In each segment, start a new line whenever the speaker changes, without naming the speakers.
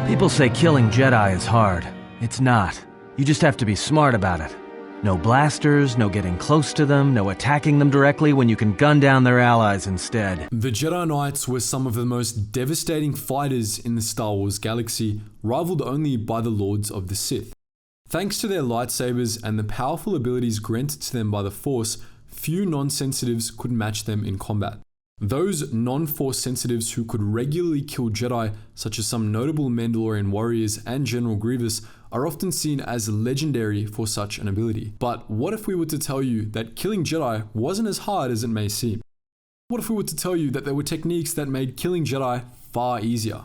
People say killing Jedi is hard. It's not. You just have to be smart about it. No blasters, no getting close to them, no attacking them directly when you can gun down their allies instead.
The Jedi Knights were some of the most devastating fighters in the Star Wars galaxy, rivaled only by the Lords of the Sith. Thanks to their lightsabers and the powerful abilities granted to them by the Force, few non-sensitives could match them in combat. Those non-Force sensitives who could regularly kill Jedi, such as some notable Mandalorian warriors and General Grievous, are often seen as legendary for such an ability. But what if we were to tell you that killing Jedi wasn't as hard as it may seem? What if we were to tell you that there were techniques that made killing Jedi far easier?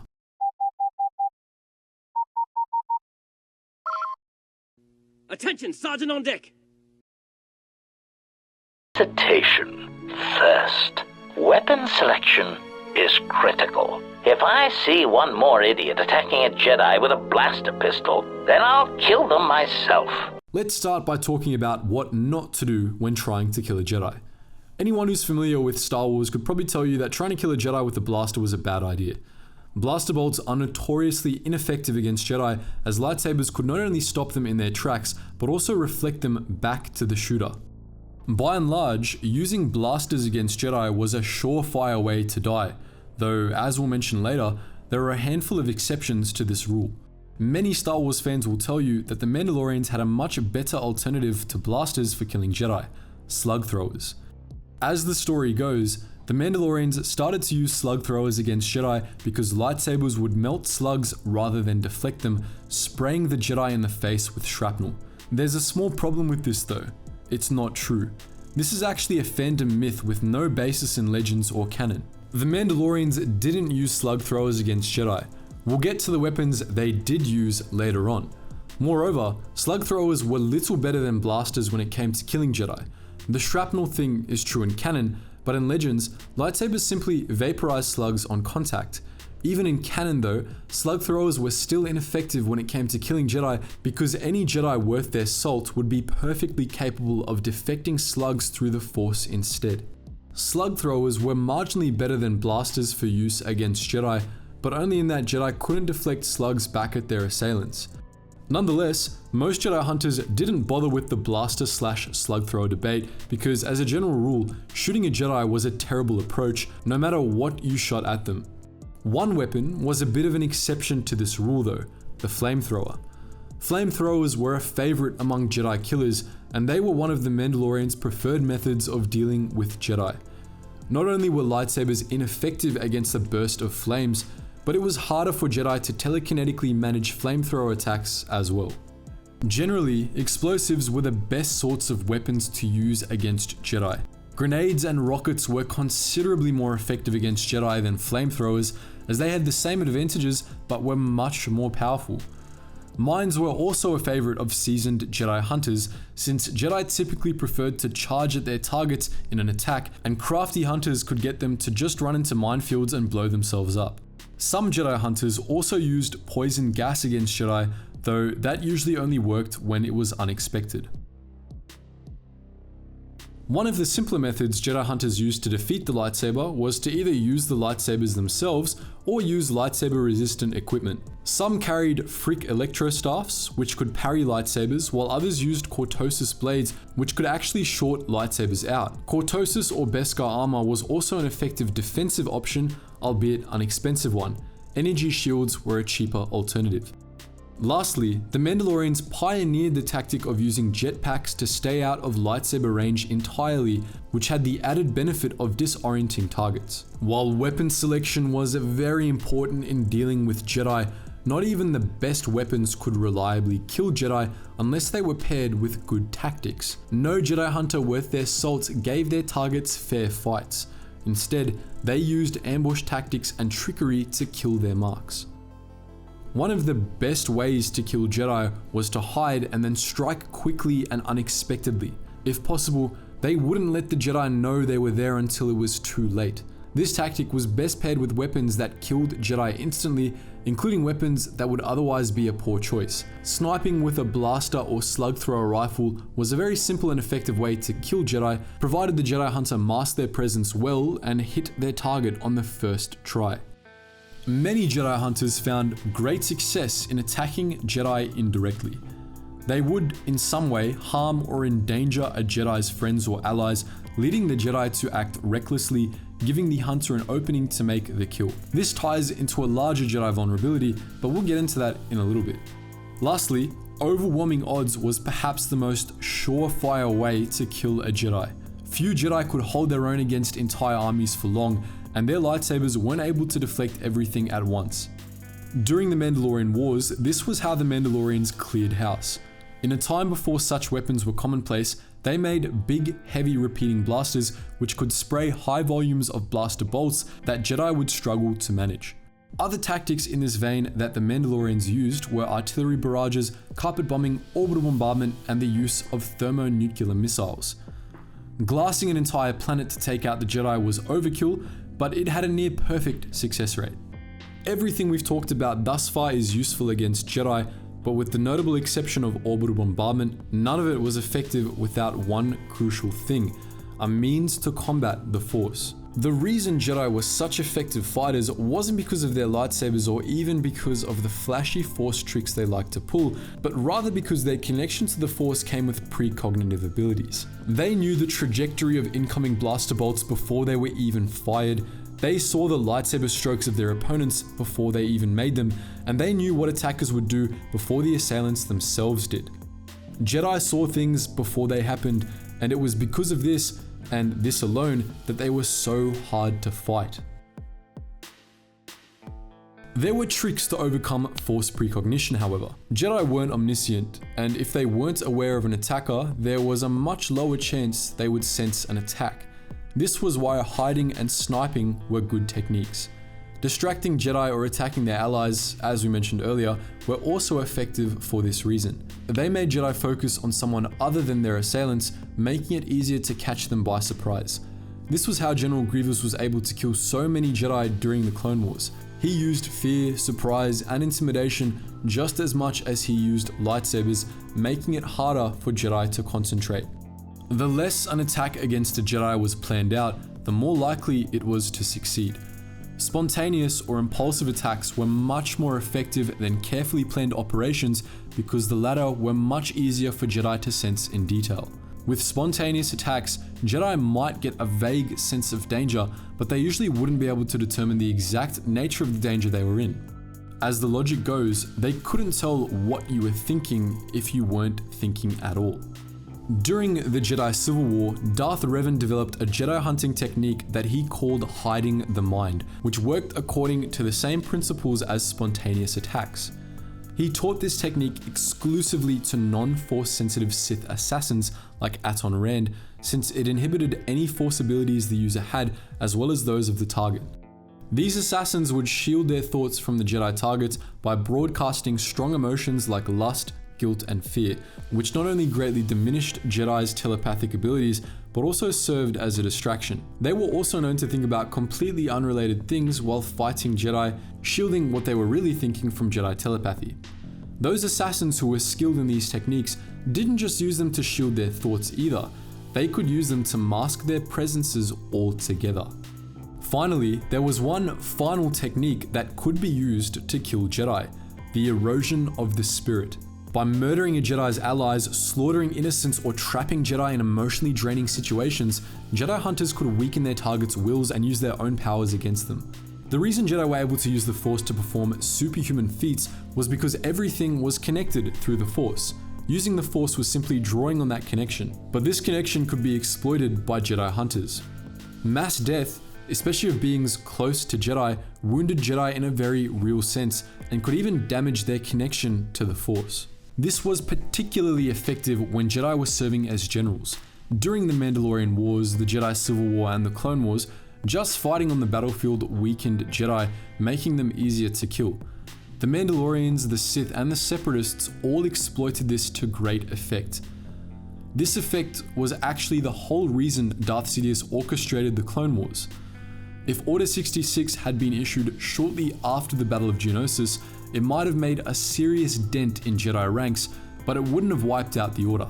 Attention, Sergeant on deck!
Hesitation first. Weapon selection is critical. If I see one more idiot attacking a Jedi with a blaster pistol, then I'll kill them myself.
Let's start by talking about what not to do when trying to kill a Jedi. Anyone who's familiar with Star Wars could probably tell you that trying to kill a Jedi with a blaster was a bad idea. Blaster bolts are notoriously ineffective against Jedi, as lightsabers could not only stop them in their tracks, but also reflect them back to the shooter. By and large, using blasters against Jedi was a surefire way to die, though as we'll mention later, there are a handful of exceptions to this rule. Many Star Wars fans will tell you that the Mandalorians had a much better alternative to blasters for killing Jedi: slug throwers. As the story goes, the Mandalorians started to use slug throwers against Jedi because lightsabers would melt slugs rather than deflect them, spraying the Jedi in the face with shrapnel. There's a small problem with this though. It's not true. This is actually a fandom myth with no basis in legends or canon. The Mandalorians didn't use slug throwers against Jedi. We'll get to the weapons they did use later on. Moreover, slug throwers were little better than blasters when it came to killing Jedi. The shrapnel thing is true in canon, but in legends, lightsabers simply vaporize slugs on contact. Even in canon though, slug throwers were still ineffective when it came to killing Jedi because any Jedi worth their salt would be perfectly capable of deflecting slugs through the Force instead. Slug throwers were marginally better than blasters for use against Jedi, but only in that Jedi couldn't deflect slugs back at their assailants. Nonetheless, most Jedi hunters didn't bother with the blaster/slug thrower debate because as a general rule, shooting a Jedi was a terrible approach no matter what you shot at them. One weapon was a bit of an exception to this rule though, the flamethrower. Flamethrowers were a favorite among Jedi killers, and they were one of the Mandalorians' preferred methods of dealing with Jedi. Not only were lightsabers ineffective against a burst of flames, but it was harder for Jedi to telekinetically manage flamethrower attacks as well. Generally, explosives were the best sorts of weapons to use against Jedi. Grenades and rockets were considerably more effective against Jedi than flamethrowers, as they had the same advantages but were much more powerful. Mines were also a favorite of seasoned Jedi hunters, since Jedi typically preferred to charge at their targets in an attack, and crafty hunters could get them to just run into minefields and blow themselves up. Some Jedi hunters also used poison gas against Jedi, though that usually only worked when it was unexpected. One of the simpler methods Jedi hunters used to defeat the lightsaber was to either use the lightsabers themselves or use lightsaber resistant equipment. Some carried Frick electro staffs, which could parry lightsabers, while others used Cortosis blades, which could actually short lightsabers out. Cortosis or Beskar armor was also an effective defensive option, albeit an expensive one. Energy shields were a cheaper alternative. Lastly, the Mandalorians pioneered the tactic of using jetpacks to stay out of lightsaber range entirely, which had the added benefit of disorienting targets. While weapon selection was very important in dealing with Jedi, not even the best weapons could reliably kill Jedi unless they were paired with good tactics. No Jedi hunter worth their salt gave their targets fair fights. Instead, they used ambush tactics and trickery to kill their marks. One of the best ways to kill Jedi was to hide and then strike quickly and unexpectedly. If possible, they wouldn't let the Jedi know they were there until it was too late. This tactic was best paired with weapons that killed Jedi instantly, including weapons that would otherwise be a poor choice. Sniping with a blaster or slug thrower rifle was a very simple and effective way to kill Jedi, provided the Jedi hunter masked their presence well and hit their target on the first try. Many Jedi hunters found great success in attacking Jedi indirectly. They would, in some way, harm or endanger a Jedi's friends or allies, leading the Jedi to act recklessly, giving the hunter an opening to make the kill. This ties into a larger Jedi vulnerability, but we'll get into that in a little bit. Lastly, overwhelming odds was perhaps the most surefire way to kill a Jedi. Few Jedi could hold their own against entire armies for long, and their lightsabers weren't able to deflect everything at once. During the Mandalorian Wars, this was how the Mandalorians cleared house. In a time before such weapons were commonplace, they made big, heavy repeating blasters which could spray high volumes of blaster bolts that Jedi would struggle to manage. Other tactics in this vein that the Mandalorians used were artillery barrages, carpet bombing, orbital bombardment, and the use of thermonuclear missiles. Glassing an entire planet to take out the Jedi was overkill, but it had a near perfect success rate. Everything we've talked about thus far is useful against Jedi, but with the notable exception of orbital bombardment, none of it was effective without one crucial thing: a means to combat the Force. The reason Jedi were such effective fighters wasn't because of their lightsabers or even because of the flashy Force tricks they liked to pull, but rather because their connection to the Force came with precognitive abilities. They knew the trajectory of incoming blaster bolts before they were even fired. They saw the lightsaber strokes of their opponents before they even made them, and they knew what attackers would do before the assailants themselves did. Jedi saw things before they happened, and it was because of this, and this alone, that they were so hard to fight. There were tricks to overcome Force precognition, however. Jedi weren't omniscient, and if they weren't aware of an attacker, there was a much lower chance they would sense an attack. This was why hiding and sniping were good techniques. Distracting Jedi or attacking their allies, as we mentioned earlier, were also effective for this reason. They made Jedi focus on someone other than their assailants, making it easier to catch them by surprise. This was how General Grievous was able to kill so many Jedi during the Clone Wars. He used fear, surprise, and intimidation just as much as he used lightsabers, making it harder for Jedi to concentrate. The less an attack against a Jedi was planned out, the more likely it was to succeed. Spontaneous or impulsive attacks were much more effective than carefully planned operations because the latter were much easier for Jedi to sense in detail. With spontaneous attacks, Jedi might get a vague sense of danger, but they usually wouldn't be able to determine the exact nature of the danger they were in. As the logic goes, they couldn't tell what you were thinking if you weren't thinking at all. During the Jedi Civil War, Darth Revan developed a Jedi hunting technique that he called hiding the mind, which worked according to the same principles as spontaneous attacks. He taught this technique exclusively to non-Force sensitive Sith assassins like Aton Rand, since it inhibited any Force abilities the user had, as well as those of the target. These assassins would shield their thoughts from the Jedi targets by broadcasting strong emotions like lust, guilt, and fear, which not only greatly diminished Jedi's telepathic abilities, but also served as a distraction. They were also known to think about completely unrelated things while fighting Jedi, shielding what they were really thinking from Jedi telepathy. Those assassins who were skilled in these techniques didn't just use them to shield their thoughts either, they could use them to mask their presences altogether. Finally, there was one final technique that could be used to kill Jedi: the erosion of the spirit. By murdering a Jedi's allies, slaughtering innocents, or trapping Jedi in emotionally draining situations, Jedi hunters could weaken their targets' wills and use their own powers against them. The reason Jedi were able to use the Force to perform superhuman feats was because everything was connected through the Force. Using the Force was simply drawing on that connection, but this connection could be exploited by Jedi hunters. Mass death, especially of beings close to Jedi, wounded Jedi in a very real sense and could even damage their connection to the Force. This was particularly effective when Jedi were serving as generals. During the Mandalorian Wars, the Jedi Civil War, and the Clone Wars, just fighting on the battlefield weakened Jedi, making them easier to kill. The Mandalorians, the Sith, and the Separatists all exploited this to great effect. This effect was actually the whole reason Darth Sidious orchestrated the Clone Wars. If Order 66 had been issued shortly after the Battle of Geonosis, it might have made a serious dent in Jedi ranks, but it wouldn't have wiped out the Order.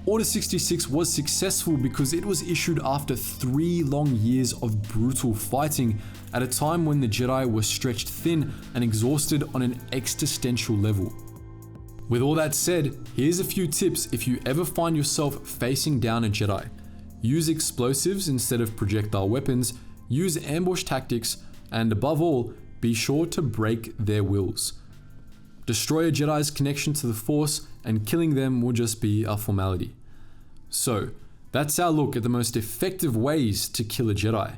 Order 66 was successful because it was issued after 3 long years of brutal fighting, at a time when the Jedi were stretched thin and exhausted on an existential level. With all that said, here's a few tips if you ever find yourself facing down a Jedi. Use explosives instead of projectile weapons, use ambush tactics, and above all, be sure to break their wills. Destroy a Jedi's connection to the Force, and killing them will just be a formality. So, that's our look at the most effective ways to kill a Jedi.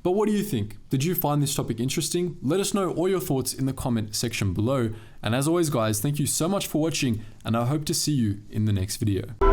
But what do you think? Did you find this topic interesting? Let us know all your thoughts in the comment section below. And as always guys, thank you so much for watching, and I hope to see you in the next video.